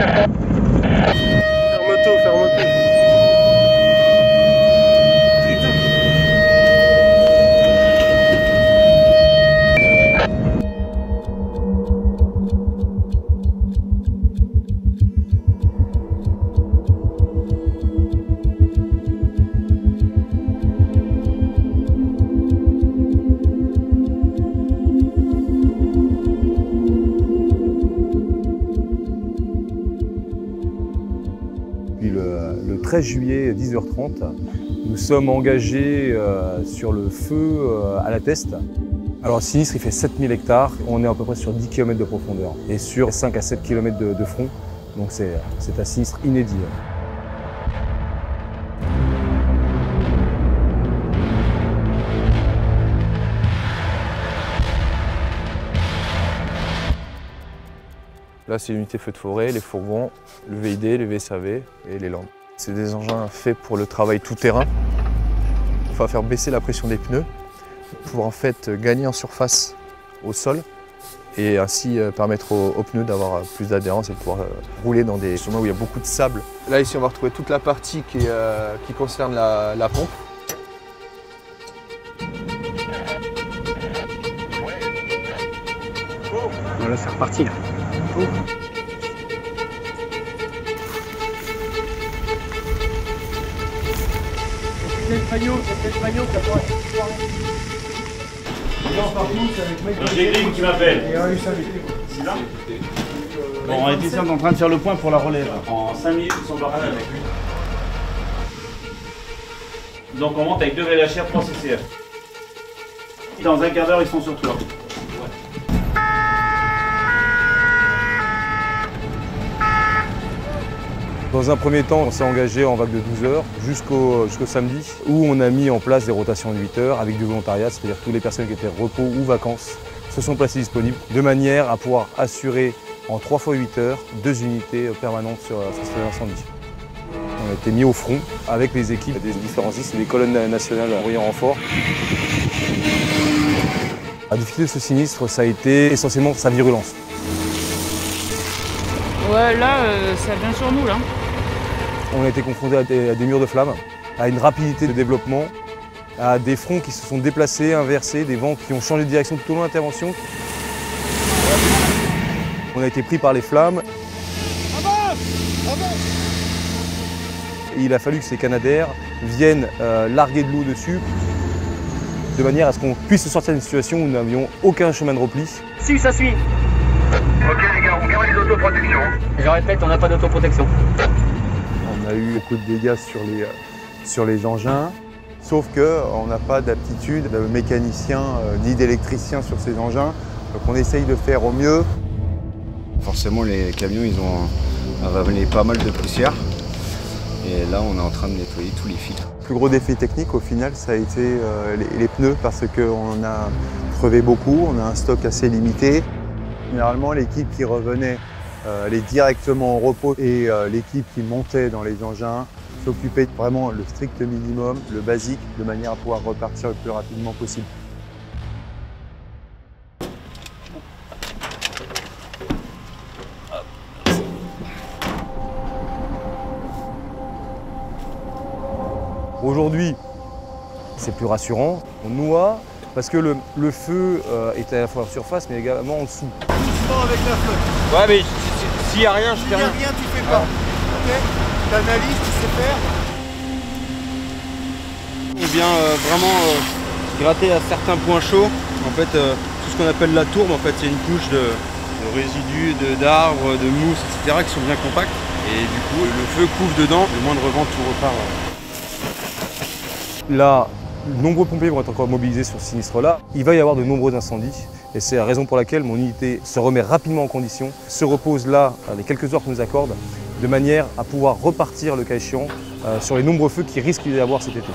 Ferme tout. Depuis le 13 juillet 10h30, nous sommes engagés sur le feu à la Teste. Alors le sinistre il fait 7000 hectares, on est à peu près sur 10 km de profondeur et sur 5 à 7 km de front, donc c'est un sinistre inédit. Là, c'est l'unité feu de forêt, les fourgons, le VID, le VSAV et les lampes. C'est des engins faits pour le travail tout-terrain. Il faut faire baisser la pression des pneus pour en fait gagner en surface au sol et ainsi permettre aux pneus d'avoir plus d'adhérence et de pouvoir rouler dans des chemins où il y a beaucoup de sable. Là, ici, on va retrouver toute la partie qui concerne la pompe. Voilà, c'est reparti là. J'ai Grim qui m'appelle. Bon, on est en train de faire le point pour la relève. En 5 minutes, ils sont barrés avec lui. Donc on monte avec 2 VLHR, 3 CCF. Dans un quart d'heure, ils sont sur toi. Dans un premier temps, on s'est engagé en vague de 12 heures jusqu'au samedi où on a mis en place des rotations de 8 heures avec du volontariat, c'est-à-dire toutes les personnes qui étaient repos ou vacances se sont placées disponibles de manière à pouvoir assurer en 3 fois 8 heures 2 unités permanentes sur cet incendie. On a été mis au front avec les équipes des différents sites et des colonnes nationales envoyées en renfort. La difficulté de ce sinistre, ça a été essentiellement sa virulence. Ouais, là, ça vient sur nous, là. On a été confrontés à des murs de flammes, à une rapidité de développement, à des fronts qui se sont déplacés, inversés, des vents qui ont changé de direction tout au long de l'intervention. On a été pris par les flammes. Et il a fallu que ces Canadair viennent larguer de l'eau dessus, de manière à ce qu'on puisse sortir d'une situation où nous n'avions aucun chemin de repli. Si, ça suit. Ok les gars, on garde les autoprotections. Je répète, on n'a pas d'autoprotection. On a eu beaucoup de dégâts sur les engins, sauf qu'on n'a pas d'aptitude de mécanicien ni d'électricien sur ces engins. Donc on essaye de faire au mieux. Forcément, les camions, ils ont ramené pas mal de poussière. Et là, on est en train de nettoyer tous les filtres. Le plus gros défi technique, au final, ça a été les pneus, parce qu'on a crevé beaucoup, on a un stock assez limité. Généralement, l'équipe qui revenait allait directement au repos et l'équipe qui montait dans les engins s'occupait vraiment le strict minimum, le basique, de manière à pouvoir repartir le plus rapidement possible. Aujourd'hui, c'est plus rassurant. On noie parce que le feu est à la fois en surface mais également en dessous. Avec la flotte. Ouais, mais s'il n'y a rien, je S'il fais n'y a rien. rien, tu fais pas. Ok. T'analyses, tu sais faire. On vient vraiment gratter à certains points chauds. En fait, tout ce qu'on appelle la tourbe, en fait, c'est une couche de résidus, d'arbres, de mousse, etc. qui sont bien compacts. Et du coup, le feu couvre dedans. Le moindre vent, tout repart. Là, de nombreux pompiers vont être encore mobilisés sur ce sinistre-là. Il va y avoir de nombreux incendies et c'est la raison pour laquelle mon unité se remet rapidement en condition, se repose là les quelques heures qu'on nous accorde, de manière à pouvoir repartir le cas échéant sur les nombreux feux qui risquent d'y avoir cet été.